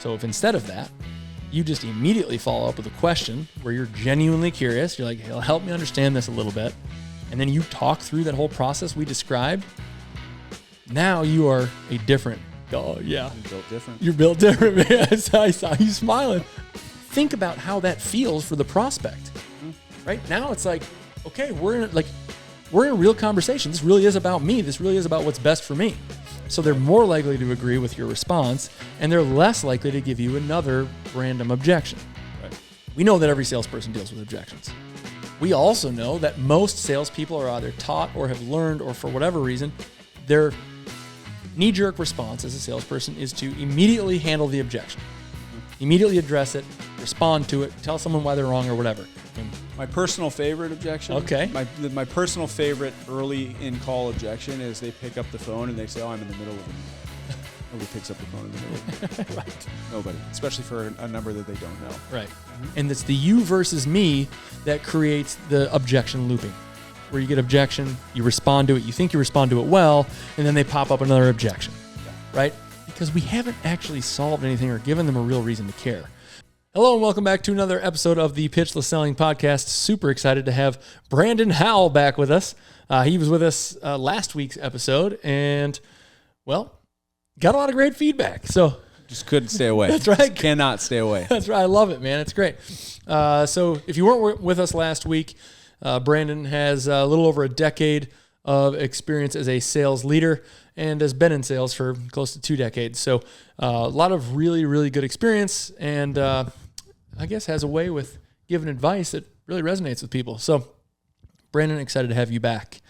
So if instead of that, you just immediately follow up with a question where you're genuinely curious, you're like, hey, help me understand this a little bit, and then you talk through that whole process we described, now you are a different, oh yeah. You're built different. You're built different, man. I saw you smiling. Think about how that feels for the prospect. Right now it's like, okay, we're in a real conversation. This really is about me. This really is about what's best for me. So they're more likely to agree with your response, and they're less likely to give you another random objection. Right. We know that every salesperson deals with objections. We also know that most salespeople are either taught or have learned, or for whatever reason, their knee-jerk response as a salesperson is to immediately handle the objection. Immediately address it, respond to it, tell someone why they're wrong or whatever. My personal favorite objection. Okay. My personal favorite early in call objection is they pick up the phone and they say, "Oh, I'm in the middle of it." Nobody picks up the phone in the middle of it. Right. Nobody, especially for a number that they don't know. Right. And it's the you versus me that creates the objection looping, where you get objection, you respond to it, you think you respond to it well, and then they pop up another objection. Yeah. Right? Because we haven't actually solved anything or given them a real reason to care. Hello and welcome back to another episode of the Pitchless Selling Podcast. Super excited to have Brandon Howell back with us. He was with us last week's episode and, well, got a lot of great feedback. So Just couldn't stay away. That's right. Just cannot stay away. That's right. I love it, man. It's great. So if you weren't with us last week, Brandon has a little over a decade of experience as a sales leader and has been in sales for close to 2 decades. So a lot of really, really good experience, and I guess has a way with giving advice that really resonates with people. So Brandon, excited to have you back.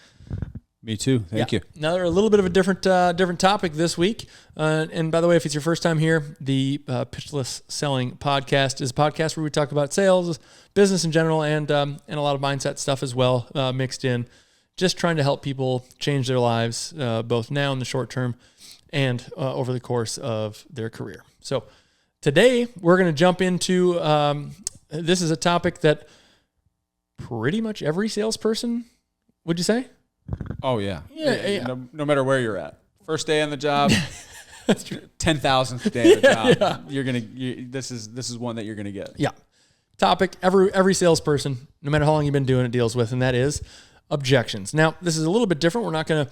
Me too. Thank you. Now, a little bit of a different topic this week. And by the way, if it's your first time here, the Pitchless Selling Podcast is a podcast where we talk about sales, business in general, and a lot of mindset stuff as well mixed in. Just trying to help people change their lives, both now in the short term and over the course of their career. So today we're going to jump into, this is a topic that pretty much every salesperson, would you say? Oh yeah. Yeah. No matter where you're at. First day on the job. That's true. 10,000th day of the job. Yeah. This is one that you're gonna get. Yeah. Topic every salesperson, no matter how long you've been doing it, deals with, and that is objections. Now, this is a little bit different. We're not gonna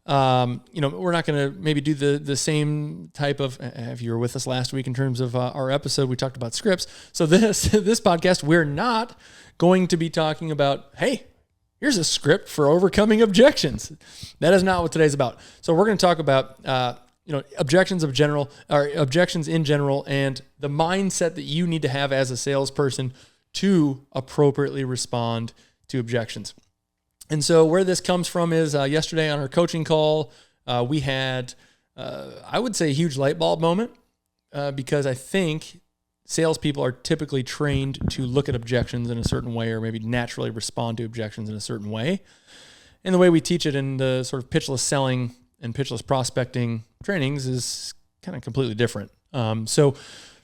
we're not gonna maybe do the same type of. If you were with us last week in terms of our episode, we talked about scripts. So this podcast, we're not going to be talking about, hey, here's a script for overcoming objections. That is not what today's about. So we're going to talk about objections in general, and the mindset that you need to have as a salesperson to appropriately respond to objections. And so where this comes from is yesterday on our coaching call, we had I would say a huge light bulb moment because I think salespeople are typically trained to look at objections in a certain way, or maybe naturally respond to objections in a certain way. And the way we teach it in the sort of pitchless selling and pitchless prospecting trainings is kind of completely different. So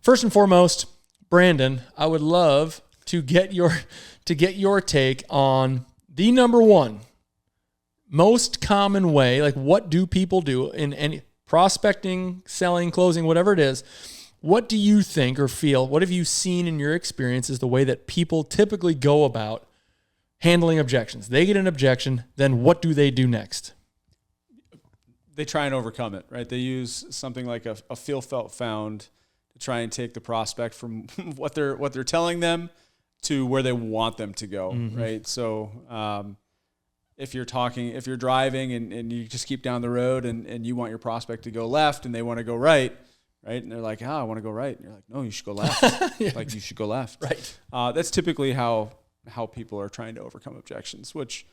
first and foremost, Brandon, I would love to get your take on the number one most common way, like what do people do in any prospecting, selling, closing, whatever it is. What do you think or feel? What have you seen in your experience is the way that people typically go about handling objections? They get an objection, then what do they do next? They try and overcome it, right? They use something like a feel, felt, found to try and take the prospect from what they're telling them to where they want them to go, right? So if you're driving and you just keep down the road and you want your prospect to go left and they want to go right, and they're like, I want to go right. And you're like, no, you should go left. Yeah. Like, you should go left. Right. That's typically how people are trying to overcome objections, which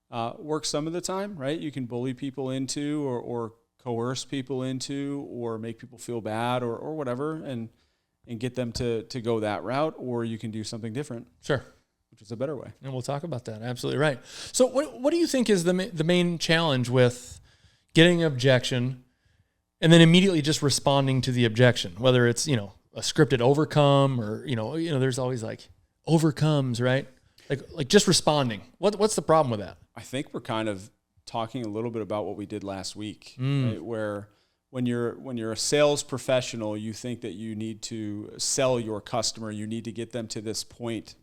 works some of the time, right? You can bully people into or coerce people into or make people feel bad or whatever and get them to go that route, or you can do something different. Sure. Which is a better way. And we'll talk about that. Absolutely right. So what do you think is the main challenge with getting an objection and then immediately just responding to the objection, whether it's, a scripted overcome or, there's always like overcomes, right? Like just responding. What's the problem with that? I think we're kind of talking a little bit about what we did last week, right? Where when you're a sales professional, you think that you need to sell your customer, you need to get them to this point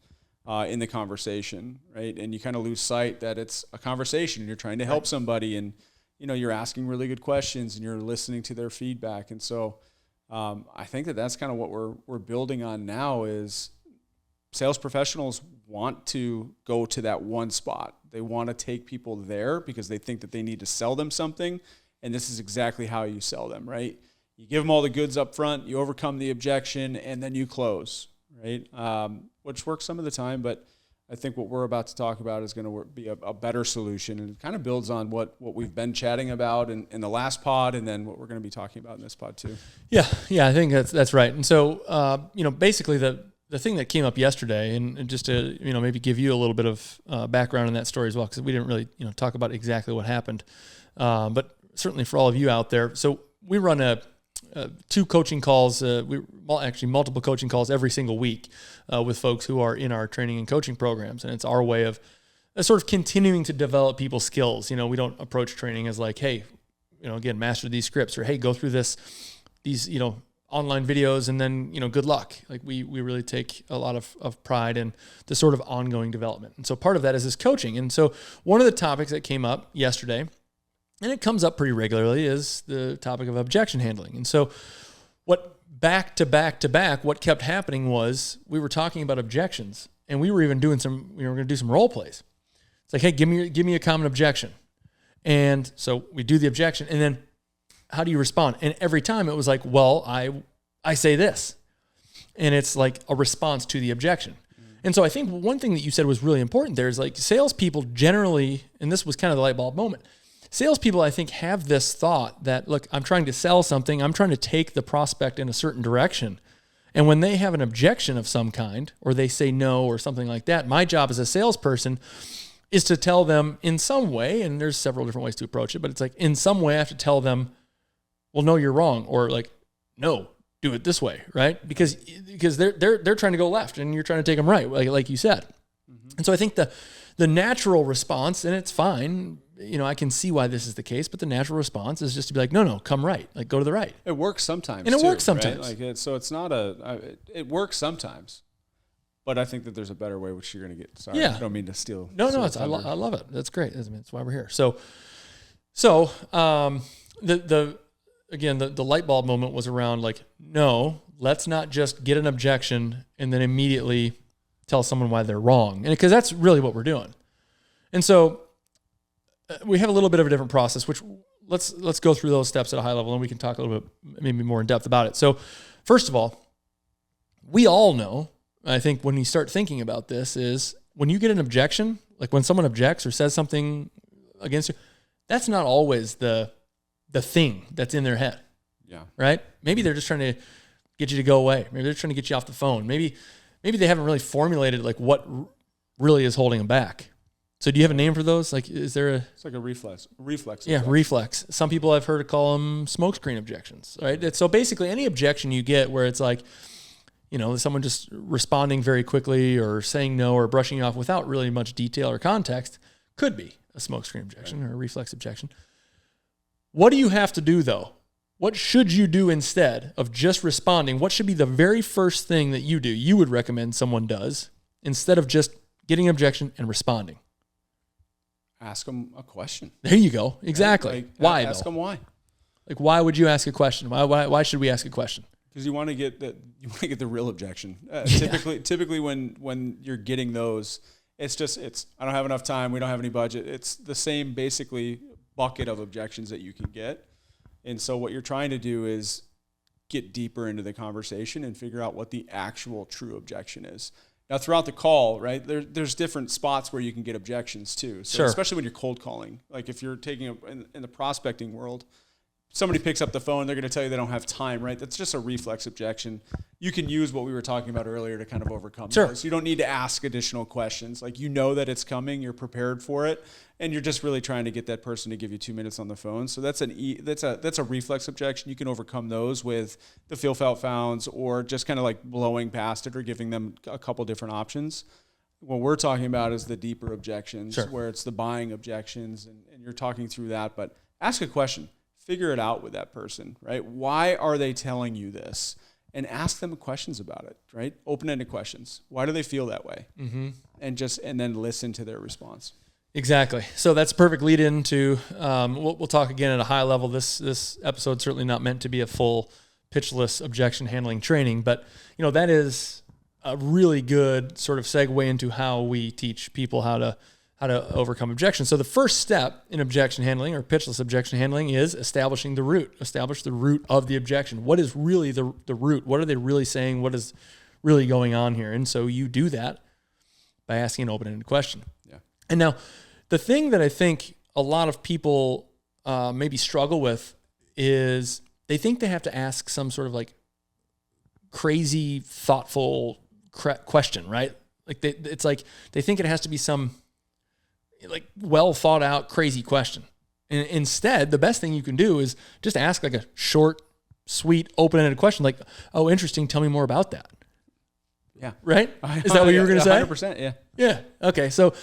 in the conversation, right? And you kind of lose sight that it's a conversation. You're trying to help somebody, and you're asking really good questions, and you're listening to their feedback. And so I think that's kind of what we're building on now is sales professionals want to go to that one spot. They want to take people there because they think that they need to sell them something, and this is exactly how you sell them, right? You give them all the goods up front, you overcome the objection, and then you close, right? Which works some of the time, but I think what we're about to talk about is going to be a better solution, and it kind of builds on what we've been chatting about in the last pod, and then what we're going to be talking about in this pod too. Yeah, I think that's right. And so, basically the thing that came up yesterday, and just to maybe give you a little bit of background in that story as well, because we didn't really talk about exactly what happened, but certainly for all of you out there. So we run two coaching calls, multiple coaching calls every single week with folks who are in our training and coaching programs, and it's our way of sort of continuing to develop people's skills. We don't approach training as like, hey, again, master these scripts, or hey, go through these online videos, and then, good luck. Like we really take a lot of pride in the sort of ongoing development. And so part of that is this coaching. And so one of the topics that came up yesterday, and it comes up pretty regularly, is the topic of objection handling. And so what back to back, what kept happening was we were talking about objections, and we were even doing we were going to do some role plays. It's like, hey, give me a common objection. And so we do the objection, and then how do you respond? And every time it was like, well, I say this. And it's like a response to the objection. And so I think one thing that you said was really important there is like salespeople generally, and this was kind of the light bulb moment, salespeople, I think, have this thought that, look, I'm trying to sell something. I'm trying to take the prospect in a certain direction. And when they have an objection of some kind, or they say no or something like that, my job as a salesperson is to tell them in some way, and there's several different ways to approach it, but it's like in some way I have to tell them, well, no, you're wrong, or like, no, do it this way, right? Because they're trying to go left, and you're trying to take them right, like you said. Mm-hmm. And so I think the natural response, and it's fine, I can see why this is the case, but the natural response is just to be like, no, come right, like go to the right. It works sometimes, and it works sometimes. Right? It works sometimes, but I think that there's a better way, which you're going to get. Sorry, I don't mean to steal. No, I love it. That's great. That's why we're here. So the light bulb moment was around like, no, let's not just get an objection and then immediately tell someone why they're wrong. And because that's really what we're doing. And so we have a little bit of a different process, which let's go through those steps at a high level, and we can talk a little bit maybe more in depth about it. So first of all, we all know, I think when you start thinking about this, is when you get an objection, like when someone objects or says something against you, that's not always the thing that's in their head. Yeah. Right? Maybe they're just trying to get you to go away. Maybe they're trying to get you off the phone. Maybe they haven't really formulated like what really is holding them back. So do you have a name for those? Like, is there It's like a reflex. Yeah, reflex. Some people I've heard call them smokescreen objections, right? So basically any objection you get where it's like, someone just responding very quickly or saying no or brushing you off without really much detail or context could be a smokescreen objection or a reflex objection. What do you have to do, though? What should you do instead of just responding? What should be the very first thing that you would recommend someone does, instead of just getting an objection and responding? Ask them a question. There you go. Exactly. Like, why? Ask them why. Like, why would you ask a question? Why should we ask a question? Because you want to get the real objection. Typically when you're getting those, it's I don't have enough time. We don't have any budget. It's the same basically bucket of objections that you can get. And so what you're trying to do is get deeper into the conversation and figure out what the actual true objection is. Now, throughout the call, right, there's different spots where you can get objections too. So sure. Especially when you're cold calling. Like if you're taking in the prospecting world, somebody picks up the phone, they're going to tell you they don't have time, right? That's just a reflex objection. You can use what we were talking about earlier to kind of overcome sure. those. You don't need to ask additional questions. Like that it's coming, you're prepared for it, and you're just really trying to get that person to give you 2 minutes on the phone. So that's a reflex objection. You can overcome those with the feel, felt, founds, or just kind of like blowing past it or giving them a couple different options. What we're talking about is the deeper objections, sure. where it's the buying objections, and you're talking through that. But ask a question. figure it out with that person, right? Why are they telling you this? And ask them questions about it, right? Open-ended questions. Why do they feel that way? Mm-hmm. And then listen to their response. Exactly. So that's a perfect lead into, we'll talk again at a high level. This episode's certainly not meant to be a full pitchless objection handling training, but that is a really good sort of segue into how we teach people how to overcome objections. So the first step in objection handling or pitchless objection handling is establishing the root. Establish the root of the objection. What is really the root? What are they really saying? What is really going on here? And so you do that by asking an open-ended question. Yeah. And now the thing that I think a lot of people maybe struggle with is they think they have to ask some sort of like crazy, thoughtful question, right? Like it's like they think it has to be some like well thought out, crazy question. And instead, the best thing you can do is just ask like a short, sweet, open-ended question like, oh, interesting. Tell me more about that. Yeah. Right? Is that what you were going to say? 100%. Yeah. Yeah. Okay. So,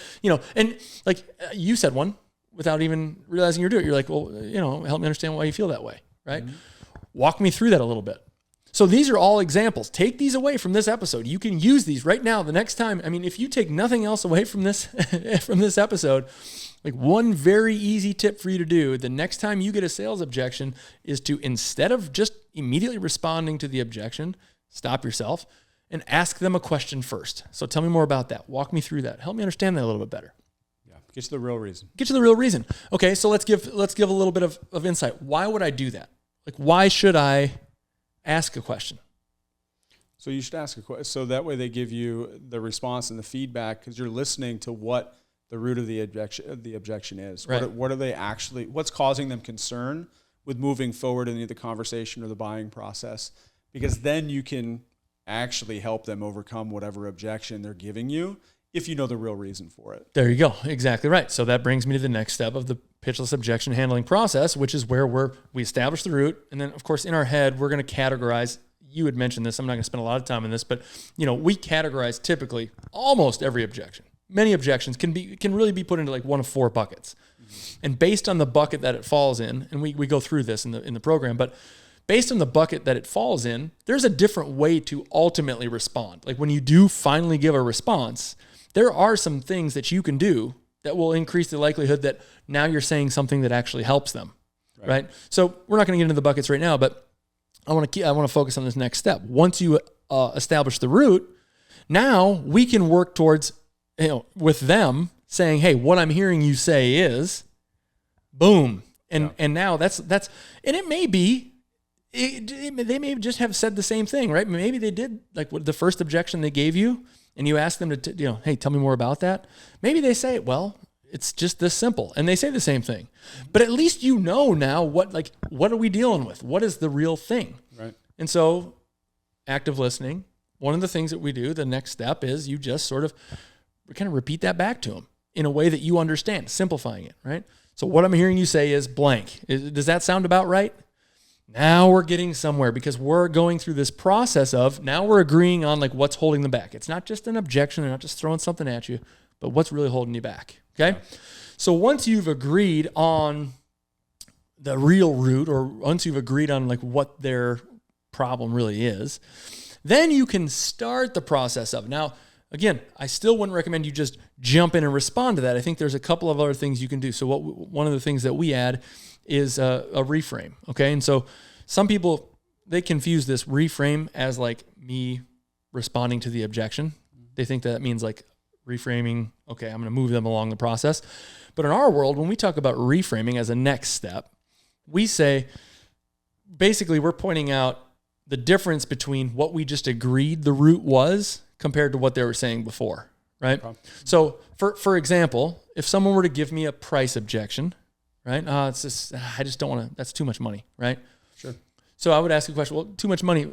and like you said one without even realizing you're doing it. You're like, well, help me understand why you feel that way. Right? Mm-hmm. Walk me through that a little bit. So these are all examples. Take these away from this episode. You can use these right now. The next time, if you take nothing else away from this from this episode, like one very easy tip for you to do the next time you get a sales objection is to, instead of just immediately responding to the objection, stop yourself and ask them a question first. So tell me more about that. Walk me through that. Help me understand that a little bit better. Yeah. Get to the real reason. Get to the real reason. Okay, so let's give a little bit of insight. Why would I do that? Like, why should I ask a question? So you should ask a question. So that way they give you the response and the feedback because you're listening to what the root of the objection is. Right. What are they actually, what's causing them concern with moving forward in the conversation or the buying process? Because then you can actually help them overcome whatever objection they're giving you if you know the real reason for it. There you go. Exactly right. So that brings me to the next step of the pitchless objection handling process, which is where we establish the root. And then, of course, in our head, we're going to categorize. You had mentioned this. I'm not going to spend a lot of time on this, but we categorize typically almost every objection. Many objections can really be put into like one of four buckets. Mm-hmm. And based on the bucket that it falls in, and we go through this in the program, but based on the bucket that it falls in, there's a different way to ultimately respond. Like when you do finally give a response, there are some things that you can do that will increase the likelihood that now you're saying something that actually helps them, right? So we're not going to get into the buckets right now, but I want to focus on this next step. Once you establish the root, now we can work towards, with them saying, hey, what I'm hearing you say is, boom. And now that's, and it may be, they may just have said the same thing, right? Maybe they did like what the first objection they gave you, and you ask them to, hey, tell me more about that. Maybe they say, well, it's just this simple, and they say the same thing. But at least now what are we dealing with? What is the real thing? Right. And so, active listening. One of the things that we do, the next step is you just sort of kind of repeat that back to them in a way that you understand, simplifying it, right? So what I'm hearing you say is blank. Does that sound about right? Now we're getting somewhere because we're going through this process of now we're agreeing on like what's holding them back. It's not just an objection. They're not just throwing something at you, but what's really holding you back. Okay. Yeah. So once you've agreed on the real root, or once you've agreed on like what their problem really is, then you can start the process of, now, again, I still wouldn't recommend you just jump in and respond to that. I think there's a couple of other things you can do. So one of the things that we add is a reframe. Okay. And so some people, they confuse this reframe as like me responding to the objection. They think that means like reframing. Okay, I'm going to move them along the process. But in our world, when we talk about reframing as a next step, we say, basically we're pointing out the difference between what we just agreed the root was compared to what they were saying before, right? Okay. So for example, if someone were to give me a price objection, right? It's just, I just don't want to, that's too much money, right? Sure. So I would ask a question, well, too much money,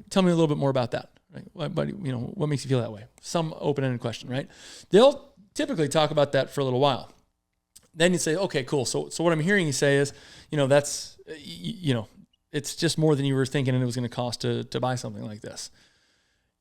tell me a little bit more about that. Right? What makes you feel that way? Some open-ended question, right? They'll typically talk about that for a little while. Then you say, okay, cool. So what I'm hearing you say is, that's, it's just more than you were thinking and it was going to cost to buy something like this.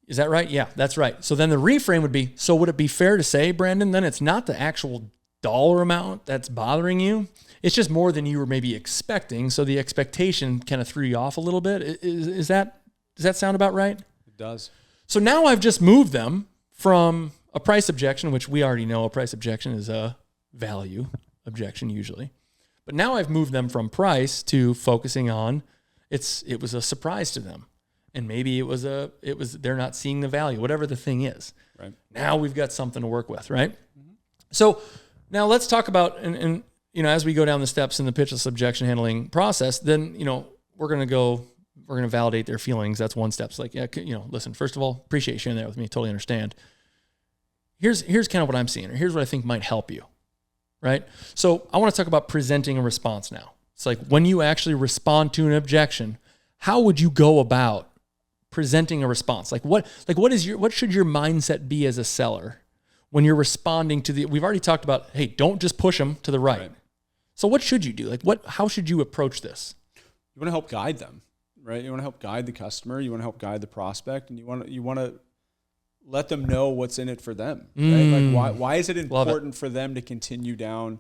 Is that right? Yeah, that's right. So then the reframe would be, so would it be fair to say, Brandon, then it's not the actual dollar amount that's bothering you. It's just more than you were maybe expecting. So the expectation kind of threw you off a little bit. Does that sound about right? It does. So now I've just moved them from a price objection, which we already know a price objection is a value objection usually. But now I've moved them from price to focusing on it was a surprise to them. And maybe they're not seeing the value, whatever the thing is. Right. Now we've got something to work with, right? Mm-hmm. So now let's talk about, and as we go down the steps in the pitchless objection handling process, then, we're going to validate their feelings. That's one step. It's like, listen, first of all, appreciate you sharing that with me. Totally understand. Here's kind of what I'm seeing, or here's what I think might help you, right? So I want to talk about presenting a response now. It's like when you actually respond to an objection, how would you go about presenting a response? What should your mindset be as a seller when you're responding to we've already talked about, hey, don't just push them to the right. So what should you do? How should you approach this? You want to help guide them, right? You want to help guide the customer. You want to help guide the prospect, and you want to let them know what's in it for them. Right? Like why is it important for them to continue down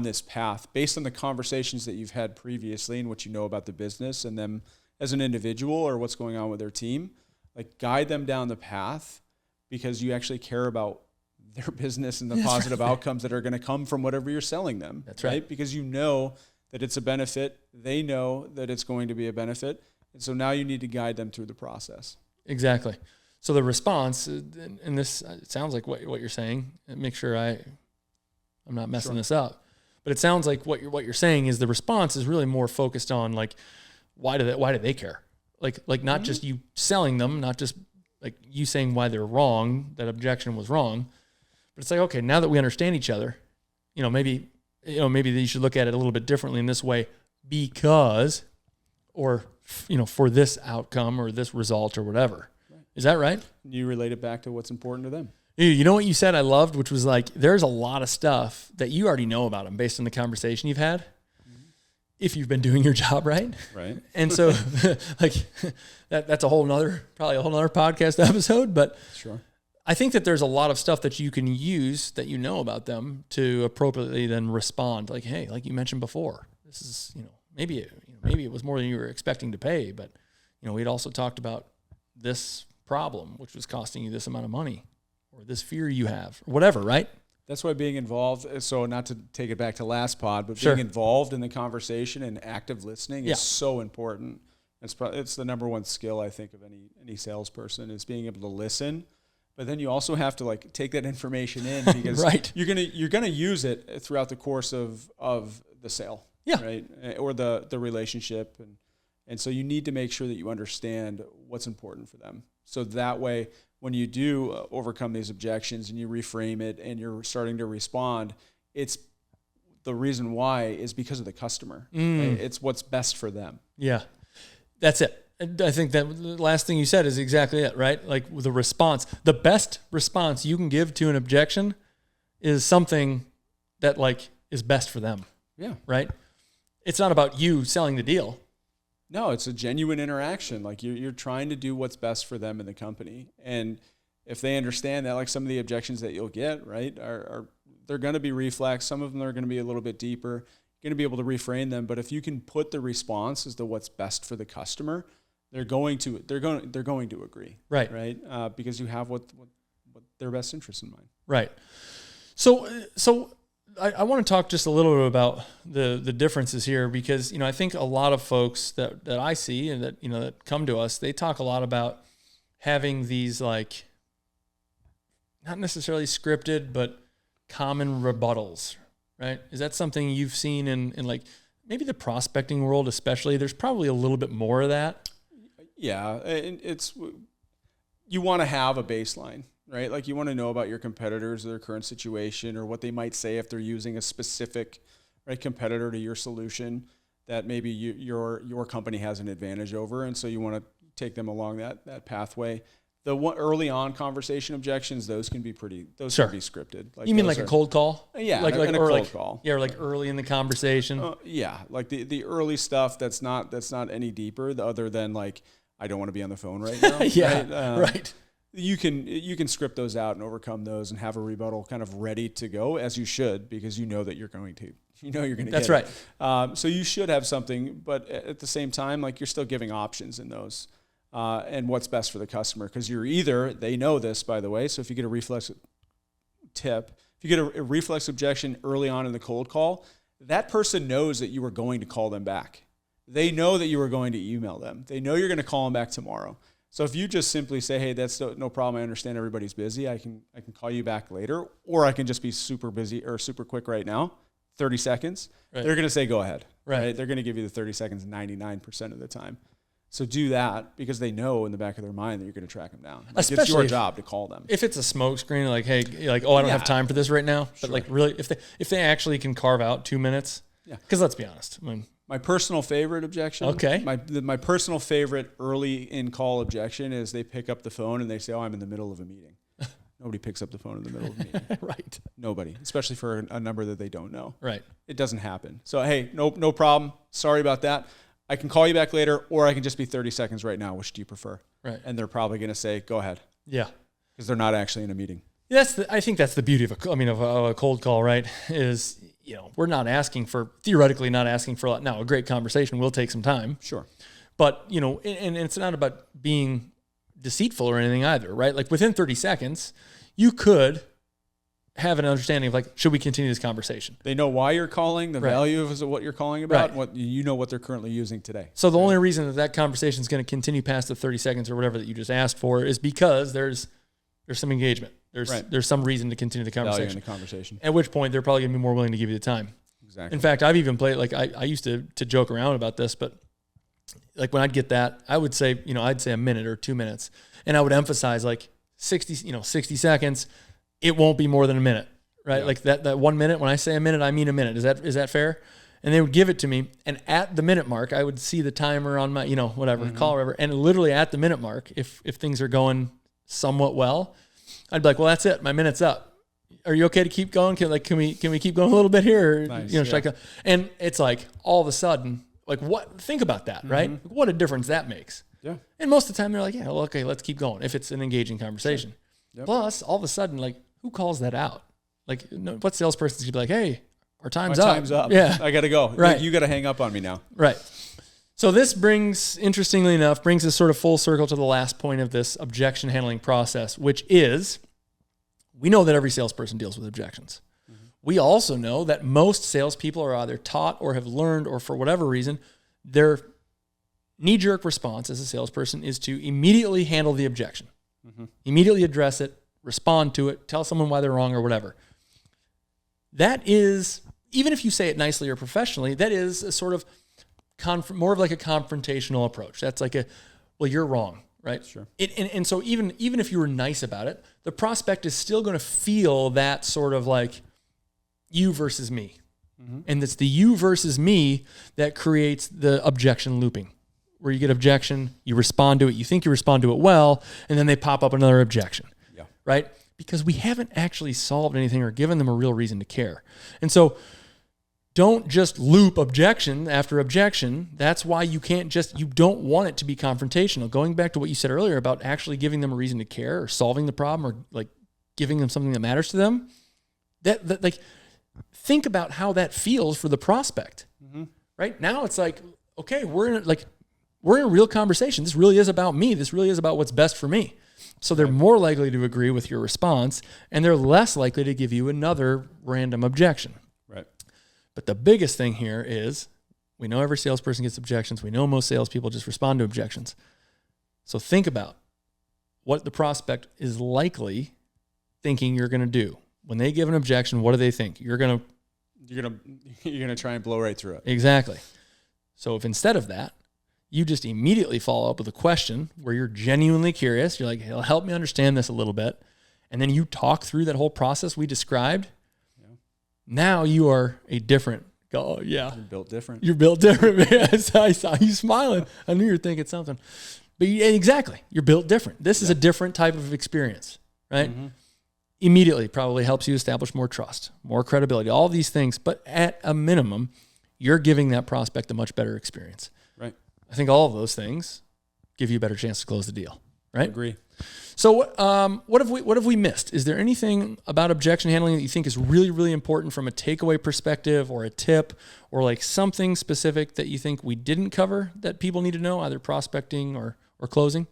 this path based on the conversations that you've had previously and what you know about the business and them as an individual or what's going on with their team? Like guide them down the path because you actually care about their business and the positive outcomes that are going to come from whatever you're selling them. That's right. Because you know that it's a benefit. They know that it's going to be a benefit. And so now you need to guide them through the process. Exactly. So the response, and this it sounds like what you're saying, make sure I'm not messing this up, but it sounds like what you're saying is the response is really more focused on like, why do they care? Like not just you selling them, not just like you saying why they're wrong, that objection was wrong, but it's like, okay, now that we understand each other, maybe you should look at it a little bit differently in this way because, or, for this outcome or this result or whatever. Right. Is that right? You relate it back to what's important to them. You know what you said I loved, which was like, there's a lot of stuff that you already know about them based on the conversation you've had. If you've been doing your job right. Right. And so like that's probably a whole nother podcast episode, but sure. I think that there's a lot of stuff that you can use that you know about them to appropriately then respond. Like, hey, like you mentioned before, this is, maybe it was more than you were expecting to pay, but we'd also talked about this problem, which was costing you this amount of money or this fear you have or whatever, right? That's why being involved, so not to take it back to last pod, but being involved in the conversation and active listening is so important. It's the number one skill, I think, of any salesperson is being able to listen. But then you also have to like take that information in because you're gonna use it throughout the course of the sale, right, or the relationship, and so you need to make sure that you understand what's important for them. So that way, when you do overcome these objections and you reframe it and you're starting to respond, it's the reason why is because of the customer. Right? It's what's best for them. Yeah, that's it. I think that the last thing you said is exactly it, right? Like the response, the best response you can give to an objection is something that like is best for them. Yeah. Right. It's not about you selling the deal. No, it's a genuine interaction. Like you're trying to do what's best for them in the company. And if they understand that, like some of the objections that you'll get, right, are they're going to be reflex. Some of them are going to be a little bit deeper. You're going to be able to reframe them. But if you can put the response as to what's best for the customer, they're going to agree. Right. Right. Because you have what their best interest in mind. Right. So I want to talk just a little bit about the differences here because, I think a lot of folks that I see and that, that come to us, they talk a lot about having these like, not necessarily scripted, but common rebuttals, right? Is that something you've seen in like maybe the prospecting world, especially? There's probably a little bit more of that. Yeah. You want to have a baseline. Right? Like you want to know about your competitors, their current situation, or what they might say if they're using a specific competitor to your solution that maybe your company has an advantage over. And so you want to take them along that pathway. The early on conversation objections, those can be can be scripted. Like you mean like a cold call? Yeah, like a cold call. Yeah, or like early in the conversation. Yeah, like the early stuff that's not any deeper other than like, I don't want to be on the phone right now. Yeah, right. you can script those out and overcome those and have a rebuttal kind of ready to go, as you should, because you know that you're going to That's get right. it. So you should have something, but at the same time, like, you're still giving options in those, and what's best for the customer. Because they know this, by the way. So if you get a reflex tip, if you get a reflex objection early on in the cold call, that person knows that you are going to call them back. They know that you are going to email them. They know you're going to call them back tomorrow. So if you just simply say, hey, that's no problem. I understand everybody's busy. I can call you back later, or I can just be super busy or super quick right now, 30 seconds. Right. They're going to say, go ahead. Right. They're going to give you the 30 seconds 99% of the time. So do that, because they know in the back of their mind that you're going to track them down. Like, it's your job to call them. If it's a smoke screen, like, hey, like, I don't have time for this right now. But like, really, if they actually can carve out 2 minutes, because let's be honest, my personal favorite objection. Okay. My personal favorite early in call objection is they pick up the phone and they say, I'm in the middle of a meeting. Nobody picks up the phone in the middle of a meeting. Right. Nobody, especially for a number that they don't know. Right. It doesn't happen. So, hey, no problem. Sorry about that. I can call you back later, or I can just be 30 seconds right now. Which do you prefer? Right. And they're probably going to say, go ahead. Yeah. Because they're not actually in a meeting. I think that's the beauty of a cold call, right? Is, we're theoretically not asking for a lot. Now, a great conversation will take some time. Sure. But, and it's not about being deceitful or anything either, right? Like, within 30 seconds, you could have an understanding of, like, should we continue this conversation? They know why you're calling, the value of what you're calling about, and what they're currently using today. So the only reason that conversation is going to continue past the 30 seconds or whatever that you just asked for is because there's some engagement. There's some reason to continue the conversation. Value in the conversation. At which point they're probably going to be more willing to give you the time. Exactly. In fact, I've even played, like, I used to joke around about this, but like, when I'd get that, I would say, I'd say a minute or 2 minutes, and I would emphasize, like, 60 seconds. It won't be more than a minute, right? Yeah. Like that 1 minute. When I say a minute, I mean a minute. Is that fair? And they would give it to me, and at the minute mark, I would see the timer on my, whatever, call or whatever, and literally at the minute mark, if things are going somewhat well, I'd be like, well, that's it. My minute's up. Are you okay to keep going? Can we keep going a little bit here? Or, nice, should I go? And it's like, all of a sudden, like, think about that, right? What a difference that makes. Yeah. And most of the time they're like, yeah, well, okay, let's keep going if it's an engaging conversation. Sure. Yep. Plus, all of a sudden, like, who calls that out? Like, what salesperson's going to be like, hey, our time's up. Time's up. Yeah. I got to go. Right. You got to hang up on me now. Right. So this interestingly enough, brings us sort of full circle to the last point of this objection handling process, which is, we know that every salesperson deals with objections. Mm-hmm. We also know that most salespeople are either taught or have learned, or for whatever reason, their knee-jerk response as a salesperson is to immediately handle the objection, immediately address it, respond to it, tell someone why they're wrong or whatever. That is, even if you say it nicely or professionally, that is a sort of more of like a confrontational approach. That's like well, you're wrong, right? Sure. And so even if you were nice about it, the prospect is still going to feel that sort of like you versus me. Mm-hmm. And it's the you versus me that creates the objection looping, where you get objection, you respond to it, you think you respond to it well, and then they pop up another objection, right? Because we haven't actually solved anything or given them a real reason to care. And so don't just loop objection after objection. That's why you don't want it to be confrontational. Going back to what you said earlier about actually giving them a reason to care or solving the problem or like giving them something that matters to them, that like, think about how that feels for the prospect, right? Now it's like, okay, we're in a real conversation. This really is about me. This really is about what's best for me. So they're more likely to agree with your response, and they're less likely to give you another random objection. Right. But the biggest thing here is, we know every salesperson gets objections. We know most salespeople just respond to objections. So think about what the prospect is likely thinking you're going to do. When they give an objection, what do they think? You're gonna try and blow right through it. Exactly. So if instead of that, you just immediately follow up with a question where you're genuinely curious, you're like, hey, help me understand this a little bit, and then you talk through that whole process we described. Yeah. Now you are a different. Oh yeah, you're built different. You're built different. I saw you smiling. I knew you were thinking something. But exactly, you're built different. This is a different type of experience, right? Mm-hmm. Immediately probably helps you establish more trust, more credibility, all these things. But at a minimum, you're giving that prospect a much better experience. Right. I think all of those things give you a better chance to close the deal. right? Agree. So what have we missed? Is there anything about objection handling that you think is really, really important from a takeaway perspective, or a tip, or like something specific that you think we didn't cover that people need to know, either prospecting or closing?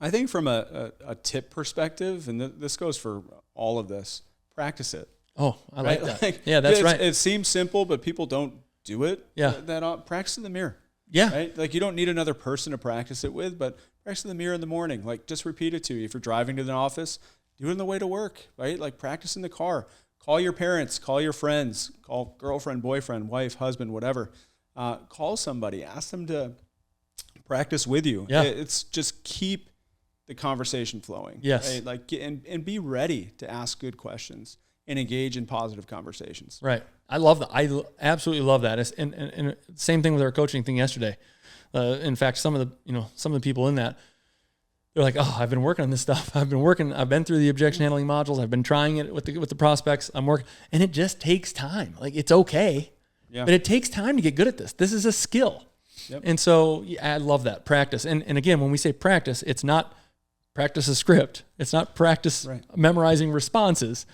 I think from a tip perspective, and this goes for all of this, practice it. Oh, I like Right? that. Like, Yeah, that's right. It seems simple, but people don't do it. Yeah. Practice in the mirror. Yeah. Right? Like, you don't need another person to practice it with, but practice in the mirror in the morning. Like, just repeat it to you. If you're driving to the office, do it on the way to work, right? Like, practice in the car. Call your parents, call your friends, call girlfriend, boyfriend, wife, husband, whatever. Call somebody, ask them to practice with you. Yeah. It's just keep the conversation flowing. Yes. Right? Like, and be ready to ask good questions and engage in positive conversations. Right. I love that. I absolutely love that. And same thing with our coaching thing yesterday. In fact, some of the people in that, they're like, oh, I've been working on this stuff. I've been through the objection handling modules. I've been trying it with the prospects. I'm working, and it just takes time. Like, it's okay, but it takes time to get good at this. This is a skill. Yep. And so I love that practice. And again, when we say practice, it's not practice a script. It's not practice memorizing responses.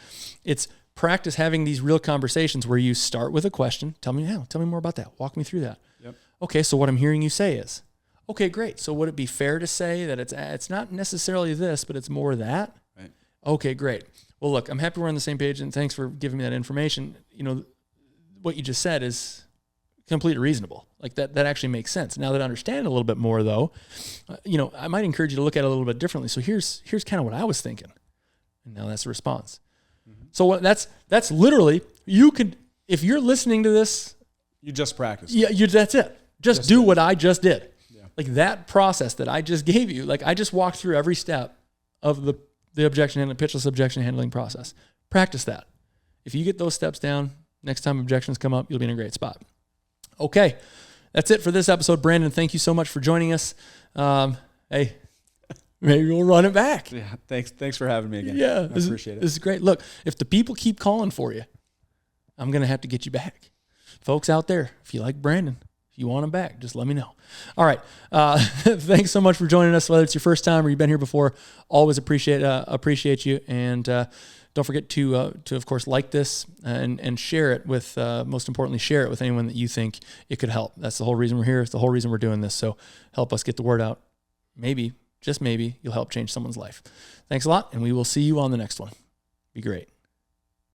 It's practice having these real conversations where you start with a question. Tell me more about that. Walk me through that. Yep. Okay, so what I'm hearing you say is, okay, great. So would it be fair to say that it's not necessarily this, but it's more that? Right. Okay, great. Well, look, I'm happy we're on the same page, and thanks for giving me that information. What you just said is completely reasonable. Like that actually makes sense. Now that I understand a little bit more, though, I might encourage you to look at it a little bit differently. So here's kind of what I was thinking, and now that's the response. Mm-hmm. So that's literally, you could, if you're listening to this, you just practice. Yeah, that's it. Just do what I just did. Yeah. Like that process that I just gave you. Like I just walked through every step of the objection handling, pitchless objection handling process. Practice that. If you get those steps down, next time objections come up, you'll be in a great spot. Okay, that's it for this episode. Brandon, thank you so much for joining us. Hey, maybe we'll run it back. Yeah, thanks for having me again. Yeah, I appreciate it. This is great. Look, if the people keep calling for you, I'm going to have to get you back. Folks out there, if you like Brandon, if you want him back, just let me know. All right. Thanks so much for joining us, whether it's your first time or you've been here before. Always appreciate you. And don't forget to of course, like this and share it with, most importantly, share it with anyone that you think it could help. That's the whole reason we're here. It's the whole reason we're doing this. So help us get the word out. Maybe, just maybe, you'll help change someone's life. Thanks a lot, and we will see you on the next one. Be great.